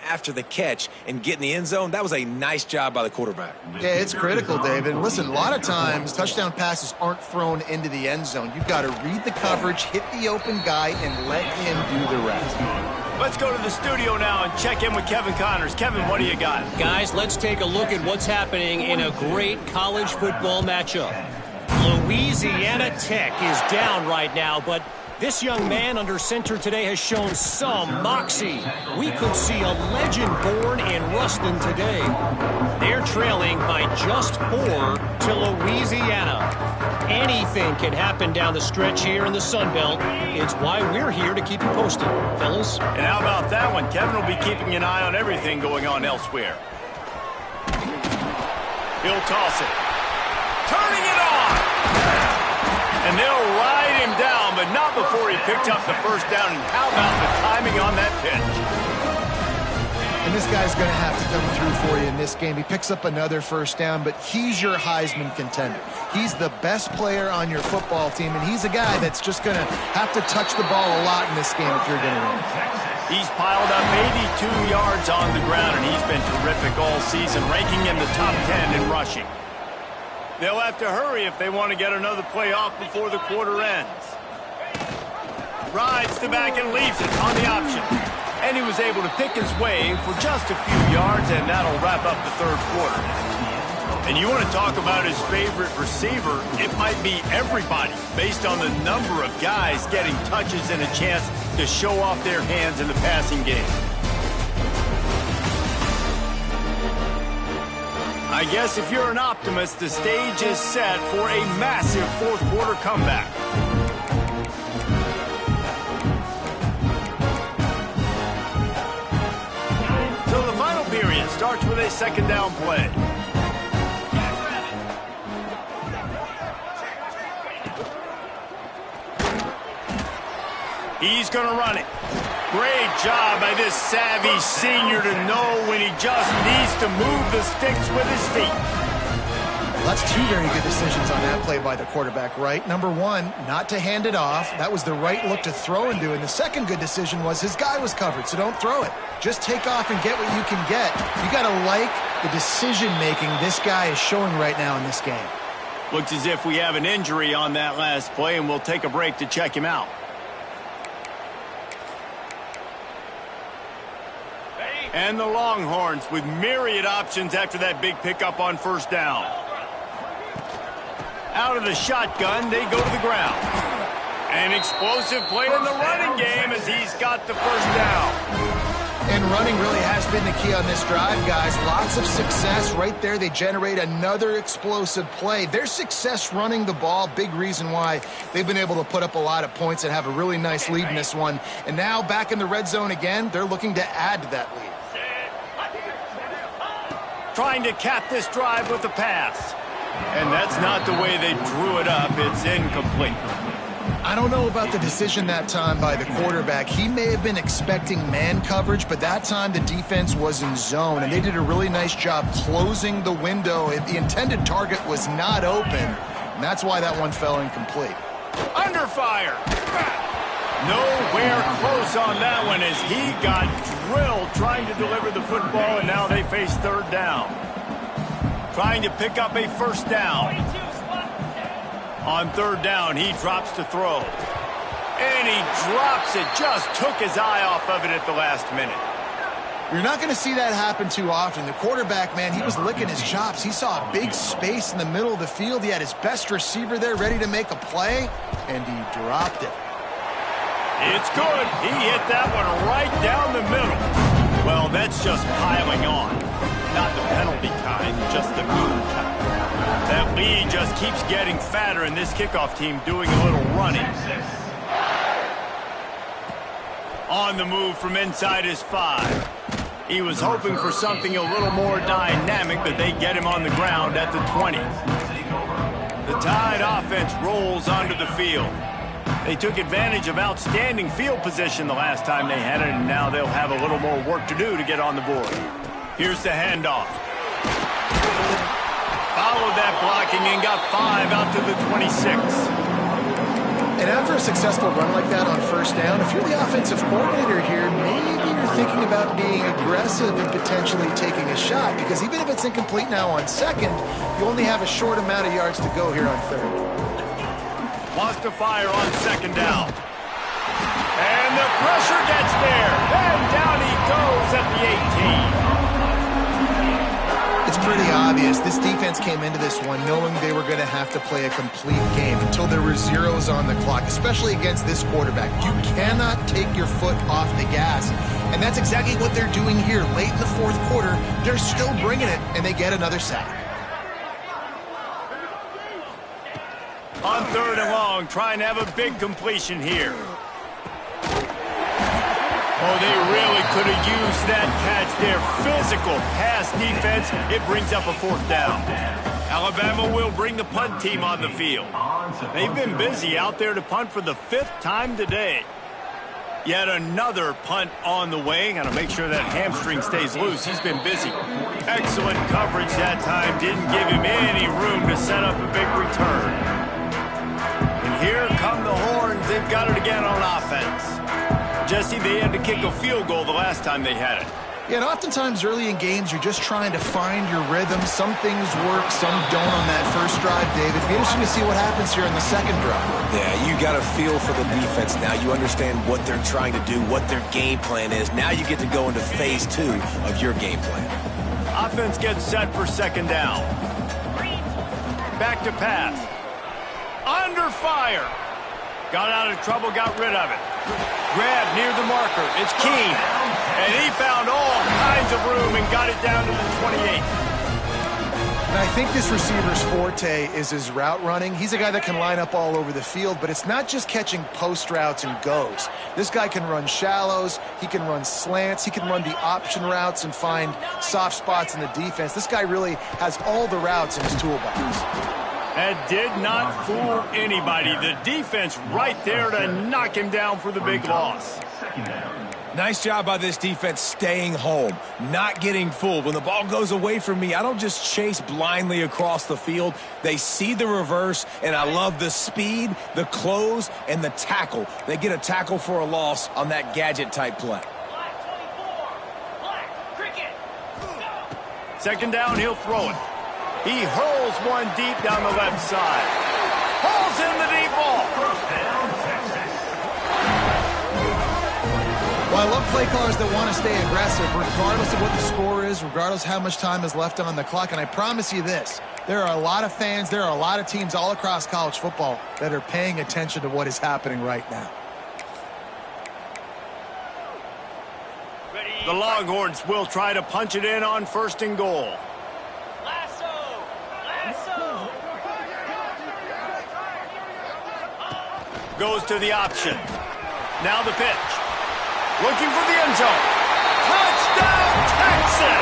after the catch and get in the end zone. That was a nice job by the quarterback. Yeah, it's critical, David. And listen, a lot of times touchdown passes aren't thrown into the end zone. You've got to read the coverage, hit the open guy, and let him do the rest. Let's go to the studio now and check in with Kevin Connors. Kevin, what do you got? Guys, let's take a look at what's happening in a great college football matchup. Louisiana Tech is down right now, but this young man under center today has shown some moxie. We could see a legend born in Ruston today. They're trailing by just 4 to Louisiana. Anything can happen down the stretch here in the Sun Belt. It's why we're here to keep you posted, fellas. And how about that one? Kevin will be keeping an eye on everything going on elsewhere. He'll toss it. Turning it on! And they'll ride him down, but not before he picked up the first down. And how about the timing on that pitch? And this guy's going to have to come through for you in this game. He picks up another first down, but he's your Heisman contender. He's the best player on your football team, and he's a guy that's just going to have to touch the ball a lot in this game if you're going to win. He's piled up 82 yards on the ground, and he's been terrific all season, ranking in the top 10 in rushing. They'll have to hurry if they want to get another play off before the quarter ends. Rides the back and leaves it on the option. And he was able to pick his way for just a few yards, and that'll wrap up the third quarter. And you want to talk about his favorite receiver, it might be everybody, based on the number of guys getting touches and a chance to show off their hands in the passing game. I guess if you're an optimist, the stage is set for a massive fourth quarter comeback. So the final period starts with a second down play. He's going to run it. Great job by this savvy senior to know when he just needs to move the sticks with his feet. Well, that's 2 very good decisions on that play by the quarterback, right? Number 1, not to hand it off. That was the right look to throw into. And the second good decision was his guy was covered, so don't throw it. Just take off and get what you can get. You got to like the decision-making this guy is showing right now in this game. Looks as if we have an injury on that last play, and we'll take a break to check him out. And the Longhorns with myriad options after that big pickup on first down. Out of the shotgun, they go to the ground. An explosive play in the running game as he's got the first down. And running really has been the key on this drive, guys. Lots of success right there. They generate another explosive play. Their success running the ball, big reason why they've been able to put up a lot of points and have a really nice lead in this one. And now back in the red zone again, they're looking to add to that lead. Trying to cap this drive with the pass. And that's not the way they drew it up. It's incomplete. I don't know about the decision that time by the quarterback. He may have been expecting man coverage, but that time the defense was in zone, and they did a really nice job closing the window. The intended target was not open, and that's why that one fell incomplete. Under fire. Nowhere close on that one as he got drilled trying to deliver the football, and now they face third down. Trying to pick up a first down. On third down, he drops to throw. And he drops it, just took his eye off of it at the last minute. You're not going to see that happen too often. The quarterback, man, he was licking his chops. He saw a big space in the middle of the field. He had his best receiver there ready to make a play, and he dropped it. It's good. He hit that one right down the middle. Well, that's just piling on. Not the penalty kind, just the mean kind. That lead just keeps getting fatter, and this kickoff team doing a little running. On the move from inside his 5. He was hoping for something a little more dynamic, but they get him on the ground at the 20. The Tide offense rolls onto the field. They took advantage of outstanding field position the last time they had it, and now they'll have a little more work to do to get on the board. Here's the handoff. Followed that blocking and got 5 out to the 26. And after a successful run like that on first down, if you're the offensive coordinator here, maybe you're thinking about being aggressive and potentially taking a shot, because even if it's incomplete now on second, you only have a short amount of yards to go here on third. Wants to fire on second down. And the pressure gets there. And down he goes at the 18. It's pretty obvious. This defense came into this one knowing they were going to have to play a complete game until there were zeros on the clock, especially against this quarterback. You cannot take your foot off the gas, and that's exactly what they're doing here. Late in the fourth quarter, they're still bringing it, and they get another sack. On third and long, trying to have a big completion here. Oh, they really could have used that catch there. Physical pass defense. It brings up a fourth down. Alabama will bring the punt team on the field. They've been busy out there to punt for the 5th time today. Yet another punt on the way. Got to make sure that hamstring stays loose. He's been busy. Excellent coverage that time. Didn't give him any room to set up a big return. And here come the horns. They've got it again on offense. Jesse, they had to kick a field goal the last time they had it. Yeah, and oftentimes early in games, you're just trying to find your rhythm. Some things work, some don't on that first drive, David. It'd be interesting to see what happens here in the second drive. Yeah, you got a feel for the defense now. You understand what they're trying to do, what their game plan is. Now you get to go into phase 2 of your game plan. Offense gets set for second down. Back to pass. Under fire. Got out of trouble, got rid of it. Grab near the marker. It's Keene. And he found all kinds of room and got it down to the 28. And I think this receiver's forte is his route running. He's a guy that can line up all over the field, but it's not just catching post routes and goes. This guy can run shallows. He can run slants. He can run the option routes and find soft spots in the defense. This guy really has all the routes in his toolbox. That did not fool anybody. The defense right there to knock him down for the big loss. Nice job by this defense staying home, not getting fooled. When the ball goes away from me, I don't just chase blindly across the field. They see the reverse, and I love the speed, the close, and the tackle. They get a tackle for a loss on that gadget-type play. Second down, he'll throw it. He hurls one deep down the left side. Hauls in the deep ball. Well, I love play callers that want to stay aggressive, regardless of what the score is, regardless of how much time is left on the clock. And I promise you this, there are a lot of fans, there are a lot of teams all across college football that are paying attention to what is happening right now. The Longhorns will try to punch it in on first and goal. Goes to the option. Now the pitch. Looking for the end zone. Touchdown, Texas!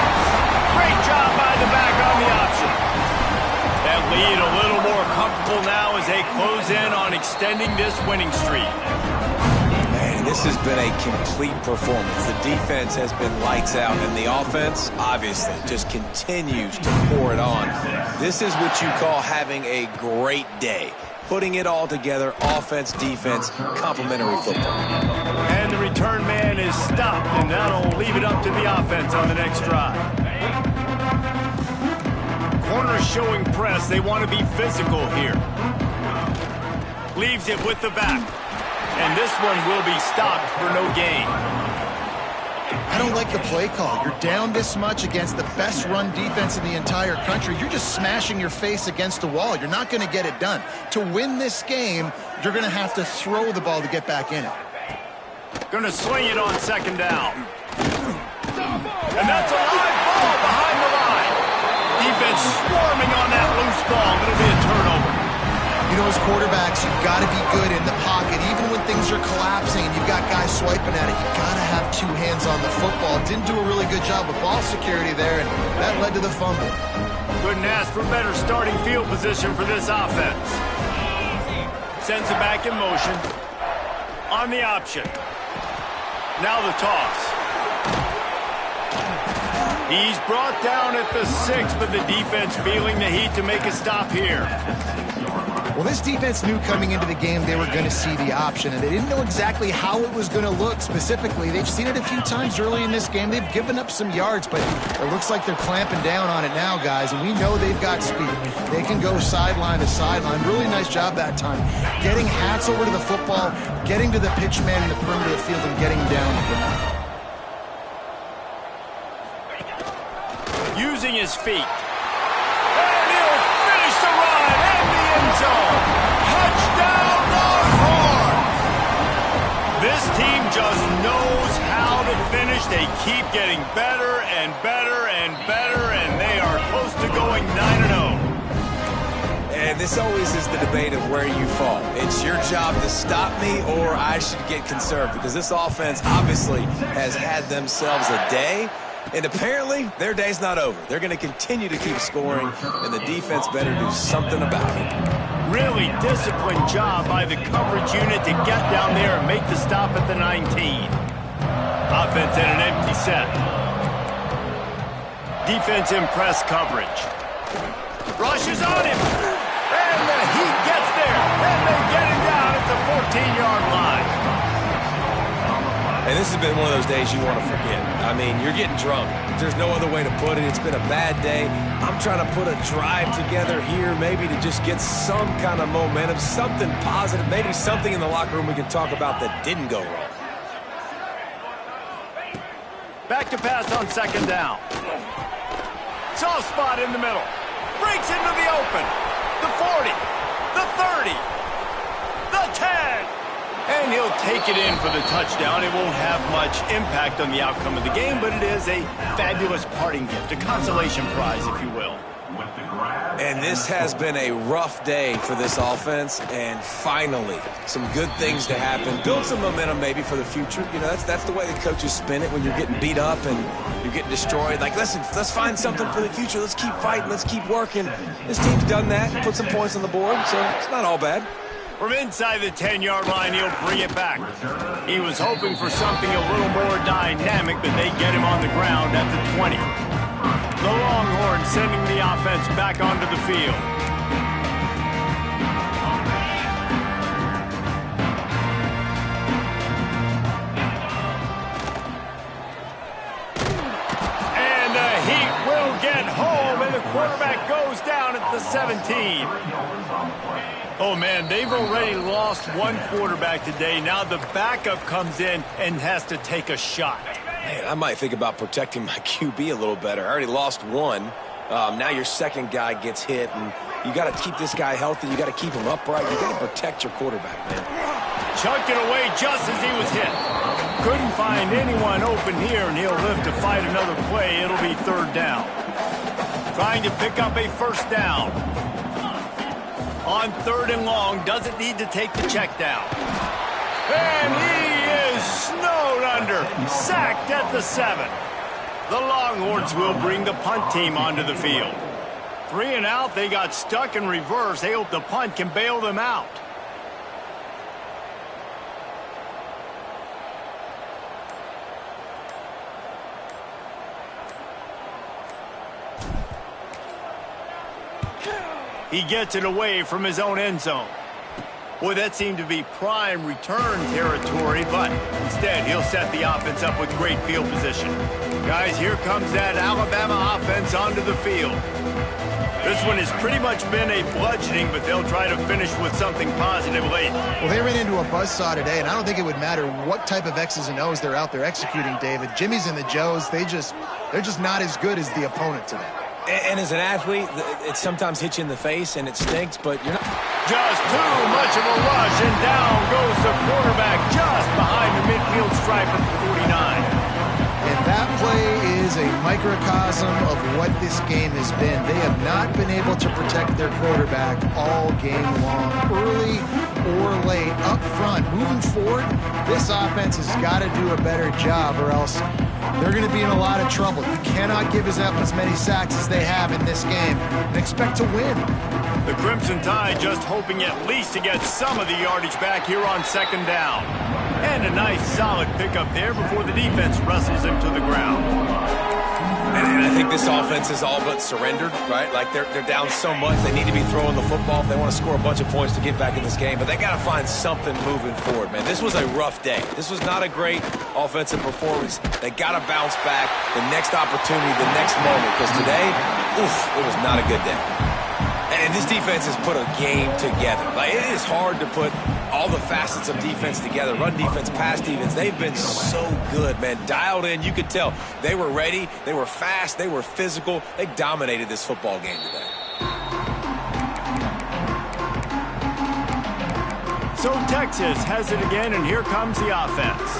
Great job by the back on the option. That lead a little more comfortable now as they close in on extending this winning streak. Man, this has been a complete performance. The defense has been lights out, and the offense, obviously, just continues to pour it on. This is what you call having a great day. Putting it all together, offense, defense, complementary football. And the return man is stopped, and that'll leave it up to the offense on the next drive. Corners showing press. They want to be physical here. Leaves it with the back. And this one will be stopped for no gain. I don't like the play call. You're down this much against the best run defense in the entire country. You're just smashing your face against the wall. You're not going to get it done. To win this game, you're going to have to throw the ball to get back in it. Going to swing it on second down. And that's a live ball behind the line. Defense swarming on that loose ball. It'll be a turnover. You know, as quarterbacks, you've got to be good in the pocket. Even when things are collapsing and you've got guys swiping at it, you've got to have two hands on the football. Didn't do a really good job of ball security there, and that led to the fumble. Couldn't ask for better starting field position for this offense. Sends it back in motion. On the option. Now the toss. He's brought down at the 6, but the defense feeling the heat to make a stop here. Well, this defense knew coming into the game they were going to see the option, and they didn't know exactly how it was going to look specifically. They've seen it a few times early in this game. They've given up some yards, but it looks like they're clamping down on it now, guys, and we know they've got speed. They can go sideline to sideline. Really nice job that time. Getting hats over to the football, getting to the pitch man in the perimeter of the field, and getting down the ground. Using his feet. And he'll finish the run in the end zone. Touchdown, Longhorns! This team just knows how to finish. They keep getting better and better and better, and they are close to going 9-0. And this always is the debate of where you fall. It's your job to stop me, or I should get conserved, because this offense obviously has had themselves a day. And apparently, their day's not over. They're going to continue to keep scoring, and the defense better do something about it. Really disciplined job by the coverage unit to get down there and make the stop at the 19. Offense in an empty set. Defense in press coverage. Rushes on him. And the Heat gets there. And they get him down at the 14-yard line. And this has been one of those days you want to forget. I mean, you're getting drunk. There's no other way to put it. It's been a bad day. I'm trying to put a drive together here, maybe to just get some kind of momentum, something positive, maybe something in the locker room we can talk about that didn't go wrong. Back to pass on second down. Soft spot in the middle. Breaks into the open. The 40. The 30. The 10. And he'll take it in for the touchdown. It won't have much impact on the outcome of the game, but it is a fabulous parting gift, a consolation prize, if you will. And this has been a rough day for this offense, and finally, some good things to happen. Build some momentum maybe for the future. You know, that's the way the coaches spin it when you're getting beat up and you're getting destroyed. Like, listen, let's find something for the future. Let's keep fighting. Let's keep working. This team's done that, put some points on the board, so it's not all bad. From inside the 10-yard line, he'll bring it back. He was hoping for something a little more dynamic, but they get him on the ground at the 20. The Longhorns sending the offense back onto the field. And the Heat will get home, and the quarterback goes down at the 17. Oh, man, they've already lost one quarterback today. Now the backup comes in and has to take a shot. Man, I might think about protecting my QB a little better. I already lost one. Now your second guy gets hit, and you got to keep this guy healthy. You got to keep him upright. You got to protect your quarterback, man. Chucked it away just as he was hit. Couldn't find anyone open here, and he'll live to fight another play. It'll be third down. Trying to pick up a first down. On third and long, doesn't need to take the check down. And he is snowed under, sacked at the 7. The Longhorns will bring the punt team onto the field. 3 and out, they got stuck in reverse. They hope the punt can bail them out. He gets it away from his own end zone. Boy, that seemed to be prime return territory, but instead he'll set the offense up with great field position. Guys, here comes that Alabama offense onto the field. This one has pretty much been a bludgeoning, but they'll try to finish with something positive late. Well, they ran into a buzzsaw today, and I don't think it would matter what type of X's and O's they're out there executing, David. Jimmy's and the Joes, they're just not as good as the opponent today. And as an athlete, it sometimes hits you in the face, and it stinks, but you're not... Just too much of a rush, and down goes the quarterback just behind the midfield stripe at the 49. And that play is a microcosm of what this game has been. They have not been able to protect their quarterback all game long, early or late, up front. Moving forward, this offense has got to do a better job, or else they're going to be in a lot of trouble. You cannot give up as many sacks as they have in this game and expect to win. The Crimson Tide just hoping at least to get some of the yardage back here on second down. And a nice solid pickup there before the defense wrestles him to the ground. And I think this offense is all but surrendered, right? Like they're down so much, they need to be throwing the football if they want to score a bunch of points to get back in this game. But they got to find something moving forward, man. This was a rough day. This was not a great offensive performance. They got to bounce back the next opportunity, the next moment. Because today, it was not a good day. And this defense has put a game together. Like, it is hard to put all the facets of defense together. Run defense, pass defense. They've been so good, man. Dialed in. You could tell they were ready. They were fast. They were physical. They dominated this football game today. So Texas has it again, and here comes the offense.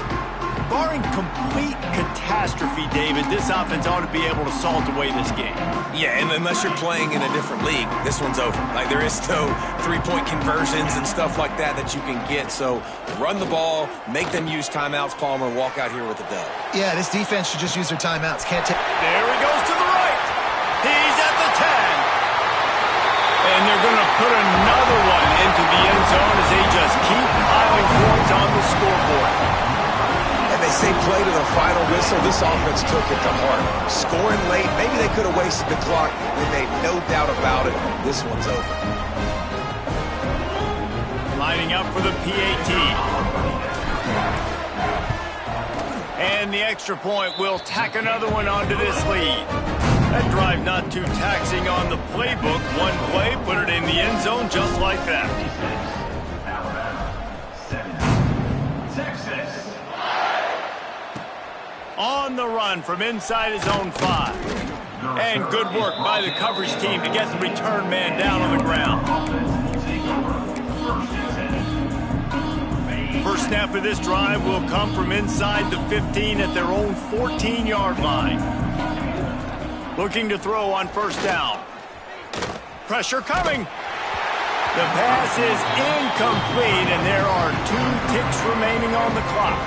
Barring complete catastrophe, David, this offense ought to be able to salt away this game. Yeah, and unless you're playing in a different league, this one's over. Like, there is no three-point conversions and stuff like that you can get. So run the ball, make them use timeouts, Palmer, walk out here with a dub. Yeah, this defense should just use their timeouts. Can't take... There he goes to the right. He's at the 10. And they're going to put another one into the end zone as they just keep piling points on the scoreboard. And they say play to the final whistle. This offense took it to heart. Scoring late, maybe they could have wasted the clock. They made no doubt about it. This one's over. Lining up for the PAT. And the extra point will tack another one onto this lead. That drive not too taxing on the playbook. One play, put it in the end zone just like that. On the run from inside his own 5. And good work by the coverage team to get the return man down on the ground. First snap of this drive will come from inside the 15 at their own 14-yard line. Looking to throw on first down. Pressure coming. The pass is incomplete, and there are 2 ticks remaining on the clock.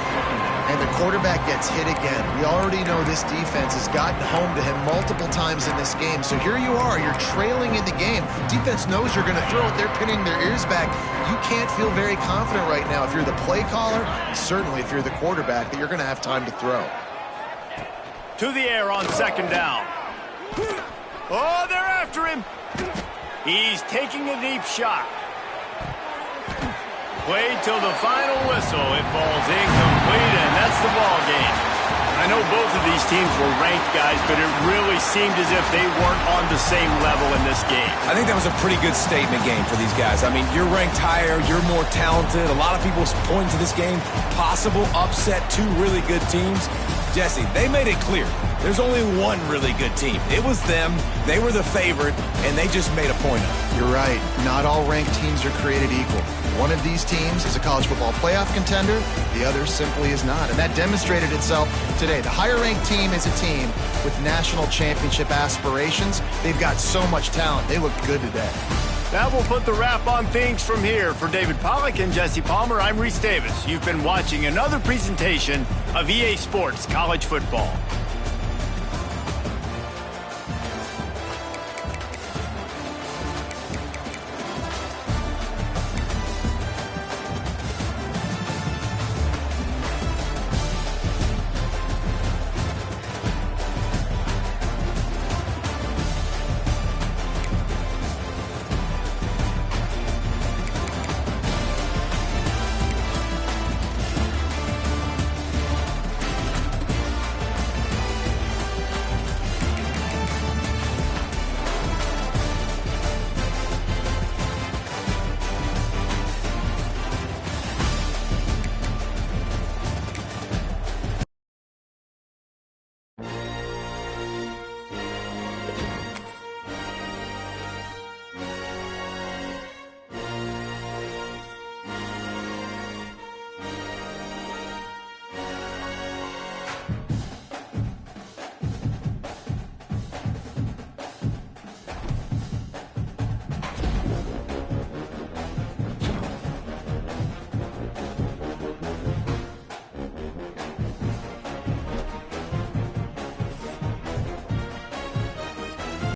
And the quarterback gets hit again. We already know this defense has gotten home to him multiple times in this game. So here you are, you're trailing in the game. Defense knows you're going to throw it. They're pinning their ears back. You can't feel very confident right now if you're the play caller, and certainly if you're the quarterback, that you're going to have time to throw. To the air on second down. Oh, they're after him. He's taking a deep shot. Played till the final whistle. It falls incomplete, and that's the ball game. I know both of these teams were ranked, guys, but it really seemed as if they weren't on the same level in this game. I think that was a pretty good statement game for these guys. I mean, you're ranked higher, you're more talented. A lot of people point to this game, possible upset, 2 really good teams. Jesse, they made it clear. There's only one really good team. It was them. They were the favorite, and they just made a point of it. You're right. Not all ranked teams are created equal. One of these teams is a college football playoff contender. The other simply is not. And that demonstrated itself today. The higher-ranked team is a team with national championship aspirations. They've got so much talent. They look good today. That will put the wrap on things from here. For David Pollack and Jesse Palmer, I'm Reese Davis. You've been watching another presentation of EA Sports College Football.